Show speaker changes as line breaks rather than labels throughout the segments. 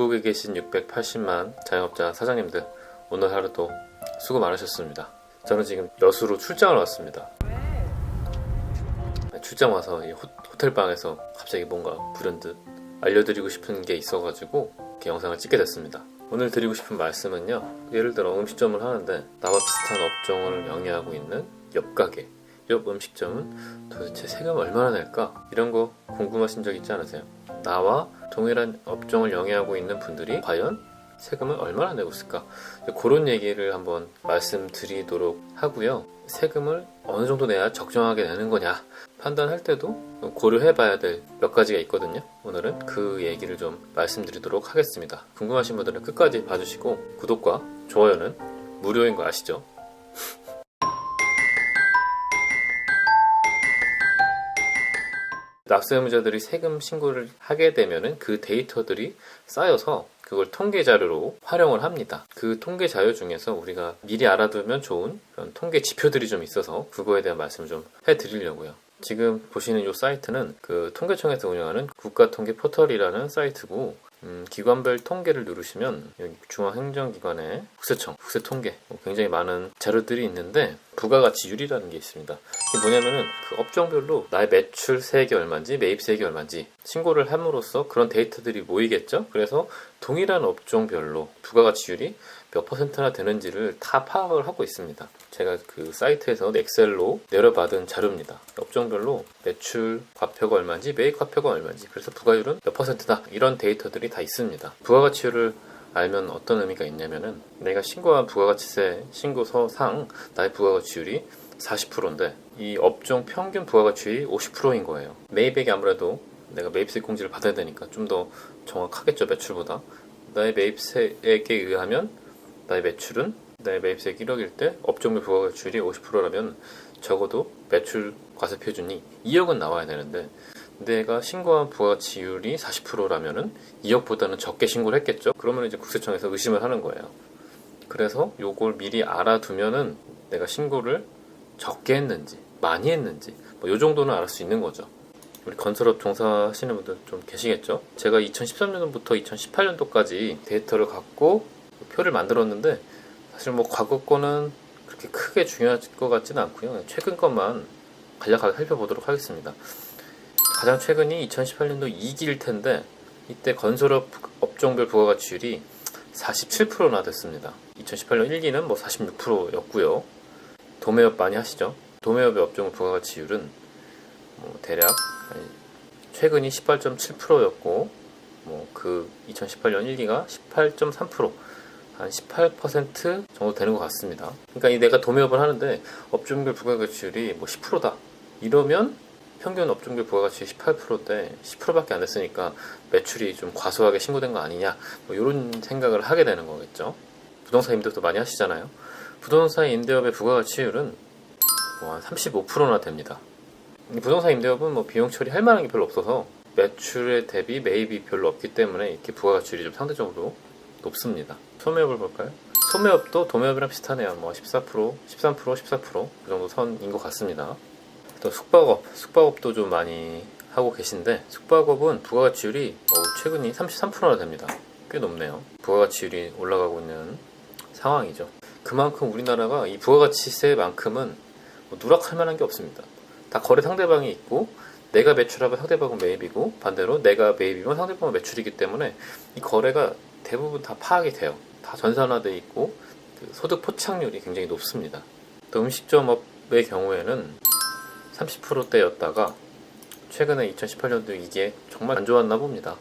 전국에 계신 680만 자영업자 사장님들, 오늘 하루도 수고 많으셨습니다. 저는 지금 여수로 출장을 왔습니다. 출장 와서 이 호텔방에서 갑자기 뭔가 불현듯 알려드리고 싶은 게 있어가지고 이렇게 영상을 찍게 됐습니다. 오늘 드리고 싶은 말씀은요, 예를 들어 음식점을 하는데 나와 비슷한 업종을 영위하고 있는 옆 가게, 옆 음식점은 도대체 세금 얼마나 낼까? 이런 거 궁금하신 적 있지 않으세요? 나와 동일한 업종을 영위하고 있는 분들이 과연 세금을 얼마나 내고 있을까? 그런 얘기를 한번 말씀드리도록 하고요. 세금을 어느 정도 내야 적정하게 내는 거냐 판단할 때도 고려해 봐야 될 몇 가지가 있거든요. 오늘은 그 얘기를 좀 말씀드리도록 하겠습니다. 궁금하신 분들은 끝까지 봐주시고, 구독과 좋아요는 무료인 거 아시죠? 납세 의무자들이 세금 신고를 하게 되면은 그 데이터들이 쌓여서 그걸 통계 자료로 활용을 합니다. 그 통계 자료 중에서 우리가 미리 알아두면 좋은 그런 통계 지표들이 좀 있어서 그거에 대한 말씀을 좀 해드리려고요. 지금 보시는 이 사이트는 그 통계청에서 운영하는 국가통계 포털이라는 사이트고, 기관별 통계를 누르시면 여기 중앙행정기관의 국세청, 국세통계 굉장히 많은 자료들이 있는데 부가가치율이라는 게 있습니다. 이게 뭐냐면은 그 업종별로 나의 매출세액이 얼마인지 매입세액이 얼마인지 신고를 함으로써 그런 데이터들이 모이겠죠. 그래서 동일한 업종별로 부가가치율이 몇 퍼센트나 되는지를 다 파악을 하고 있습니다. 제가 그 사이트에서 엑셀로 내려받은 자료입니다. 업종별로 매출 과표가 얼마인지 매입 과표가 얼마인지, 그래서 부가율은 몇 퍼센트다, 이런 데이터들이 다 있습니다. 부가가치율을 알면 어떤 의미가 있냐면은 내가 신고한 부가가치세 신고서상 나의 부가가치율이 40%인데 이 업종 평균 부가가치율이 50%인 거예요. 매입액이 아무래도 내가 매입세 공지를 받아야 되니까 좀 더 정확하겠죠, 매출보다. 나의 매입세액에 의하면 나의 매출은 나의 매입세액 1억일 때 업종별 부가가치율이 50%라면 적어도 매출 과세표준이 2억은 나와야 되는데 내가 신고한 부가가치율이 40%라면은 2억보다는 적게 신고를 했겠죠. 그러면 이제 국세청에서 의심을 하는 거예요. 그래서 요걸 미리 알아두면은 내가 신고를 적게 했는지 많이 했는지 요 정도는 알 수 있는 거죠. 우리 건설업 종사하시는 분들 좀 계시겠죠. 제가 2013년도부터 2018년도까지 데이터를 갖고 표를 만들었는데 사실 뭐 과거 거는 그렇게 크게 중요할 것 같지는 않고요. 최근 것만 간략하게 살펴보도록 하겠습니다. 가장 최근이 2018년도 2기일 텐데 이때 건설업 업종별 부가가치율이 47%나 됐습니다. 2018년 1기는 뭐 46%였고요. 도매업 많이 하시죠? 도매업의 업종 부가가치율은 뭐 대략 최근이 18.7%였고 뭐 그 2018년 1기가 18.3%, 한 18% 정도 되는 것 같습니다. 그러니까 이 내가 도매업을 하는데 업종별 부가가치율이 뭐 10%다 이러면 평균 업종별 부가가치율이 18%대 10%밖에 안 됐으니까 매출이 좀 과소하게 신고된 거 아니냐, 뭐 이런 생각을 하게 되는 거겠죠. 부동산 임대업도 많이 하시잖아요. 부동산 임대업의 부가가치율은 뭐 한 35%나 됩니다. 부동산 임대업은 뭐 비용 처리할 만한 게 별로 없어서 매출에 대비 매입이 별로 없기 때문에 이렇게 부가가치율이 좀 상대적으로 높습니다. 소매업을 볼까요? 소매업도 도매업이랑 비슷하네요. 뭐 14%, 13%, 14%그 정도 선인 것 같습니다. 또 숙박업도 좀 많이 하고 계신데 숙박업은 부가가치율이 최근이 33%나 됩니다. 꽤 높네요. 부가가치율이 올라가고 있는 상황이죠. 그만큼 우리나라가 이 부가가치세만큼은 뭐 누락할 만한 게 없습니다. 다 거래 상대방이 있고 내가 매출하면 상대방은 매입이고 반대로 내가 매입이면 상대방은 매출이기 때문에 이 거래가 대부분 다 파악이 돼요. 다 전산화되어 있고 그 소득 포착률이 굉장히 높습니다. 또 음식점업의 경우에는 30%대였다가 최근에 2018년도 이게 정말 안 좋았나 봅니다.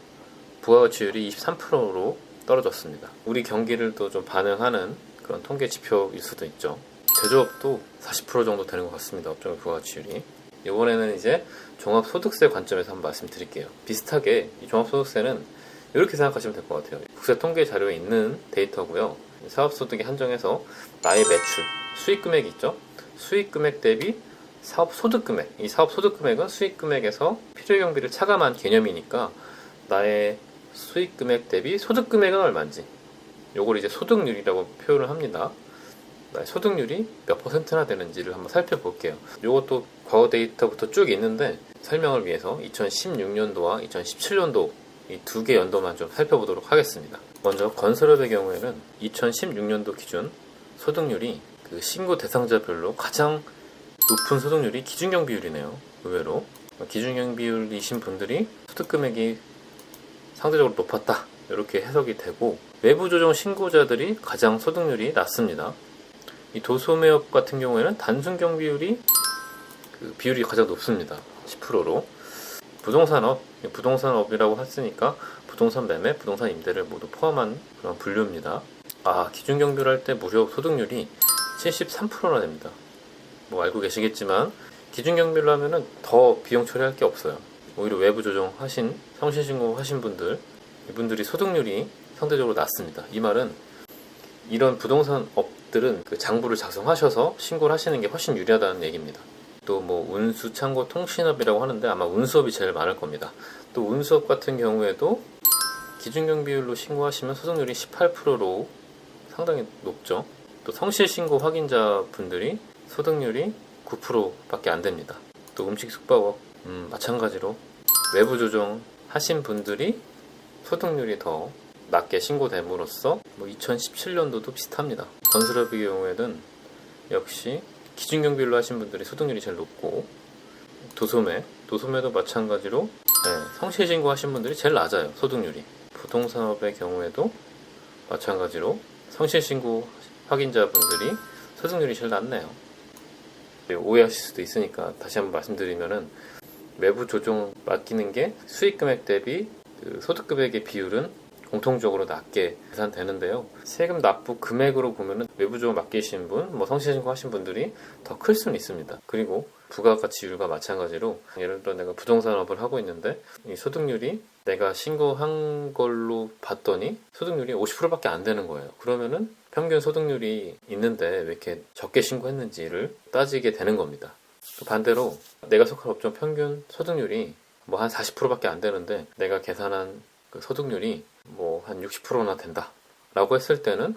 부가가치율이 23%로 떨어졌습니다. 우리 경기를 또 좀 반영하는 그런 통계 지표일 수도 있죠. 제조업도 40% 정도 되는 것 같습니다. 업종의 부가가치율이. 이번에는 이제 종합소득세 관점에서 한번 말씀드릴게요. 비슷하게 이 종합소득세는 이렇게 생각하시면 될 것 같아요. 국세통계 자료에 있는 데이터고요. 사업소득에 한정해서 나의 매출, 수익금액이 있죠. 수익금액 대비 사업소득금액, 이 사업소득금액은 수익금액에서 필요경비를 차감한 개념이니까 나의 수익금액 대비 소득금액은 얼마인지, 요걸 이제 소득률이라고 표현을 합니다. 나의 소득률이 몇 퍼센트나 되는지를 한번 살펴볼게요. 요것도 과거 데이터부터 쭉 있는데 설명을 위해서 2016년도와 2017년도 이 두 개 연도만 좀 살펴보도록 하겠습니다. 먼저 건설업의 경우에는 2016년도 기준 소득률이 그 신고 대상자별로 가장 높은 소득률이 기준경 비율이네요. 의외로 기준경 비율이신 분들이 소득 금액이 상대적으로 높았다, 이렇게 해석이 되고, 외부 조정 신고자들이 가장 소득률이 낮습니다. 이 도소매업 같은 경우에는 단순경 비율이 그 비율이 가장 높습니다. 10%로. 부동산업이라고 했으니까 부동산 매매, 부동산 임대를 모두 포함한 그런 분류입니다. 기준경 비율 할 때 무려 소득률이 73%나 됩니다. 뭐 알고 계시겠지만 기준경 비율로 하면은 더 비용 처리할 게 없어요. 오히려 외부 조정하신, 성실신고 하신 분들, 이분들이 소득률이 상대적으로 낮습니다. 이 말은 이런 부동산업들은 그 장부를 작성하셔서 신고를 하시는 게 훨씬 유리하다는 얘기입니다. 또 뭐 운수, 창고, 통신업이라고 하는데 아마 운수업이 제일 많을 겁니다. 또 운수업 같은 경우에도 기준경 비율로 신고하시면 소득률이 18%로 상당히 높죠. 또 성실신고 확인자 분들이 소득률이 9%밖에 안 됩니다. 또 음식 숙박업 마찬가지로 외부 조정 하신 분들이 소득률이 더 낮게 신고됨으로써 2017년도도 비슷합니다. 건설업의 경우에는 역시 기준경 비율로 하신 분들이 소득률이 제일 높고, 도소매도 마찬가지로 성실신고 하신 분들이 제일 낮아요, 소득률이. 부동산업의 경우에도 마찬가지로 성실신고 확인자분들이 소득률이 제일 낮네요. 오해하실 수도 있으니까 다시 한번 말씀드리면은, 외부 조정 맡기는 게 수익 금액 대비 그 소득 금액의 비율은 공통적으로 낮게 계산되는데요. 세금 납부 금액으로 보면은 외부 조정 맡기신 분, 성실신고 하신 분들이 더 클 수는 있습니다. 그리고 부가가치율과 마찬가지로, 예를 들어 내가 부동산업을 하고 있는데 이 소득률이 내가 신고한 걸로 봤더니 소득률이 50%밖에 안 되는 거예요. 그러면은 평균 소득률이 있는데 왜 이렇게 적게 신고했는지를 따지게 되는 겁니다. 또 반대로 내가 속한 업종 평균 소득률이 한 40%밖에 안 되는데 내가 계산한 그 소득률이 한 60%나 된다 라고 했을 때는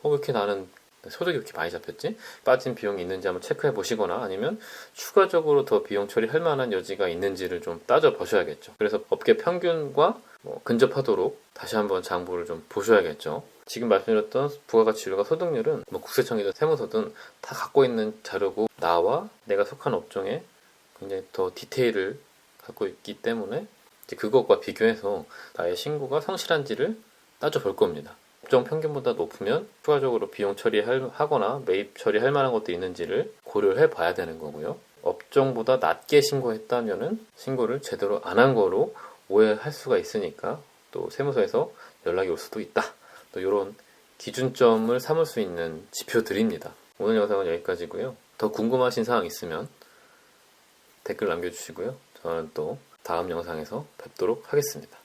왜 이렇게 나는 소득이 이렇게 많이 잡혔지? 빠진 비용이 있는지 한번 체크해 보시거나, 아니면 추가적으로 더 비용 처리할 만한 여지가 있는지를 좀 따져 보셔야겠죠. 그래서 업계 평균과 근접하도록 다시 한번 장부를 좀 보셔야겠죠. 지금 말씀드렸던 부가가치율과 소득률은 국세청이든 세무서든 다 갖고 있는 자료고, 나와 내가 속한 업종에 굉장히 더 디테일을 갖고 있기 때문에 이제 그것과 비교해서 나의 신고가 성실한지를 따져볼 겁니다. 업종 평균보다 높으면 추가적으로 비용 처리하거나 매입 처리할 만한 것도 있는지를 고려해 봐야 되는 거고요. 업종보다 낮게 신고했다면은 신고를 제대로 안 한 거로 오해할 수가 있으니까 또 세무서에서 연락이 올 수도 있다. 또 이런 기준점을 삼을 수 있는 지표들입니다. 오늘 영상은 여기까지고요. 더 궁금하신 사항 있으면 댓글 남겨주시고요. 저는 또 다음 영상에서 뵙도록 하겠습니다.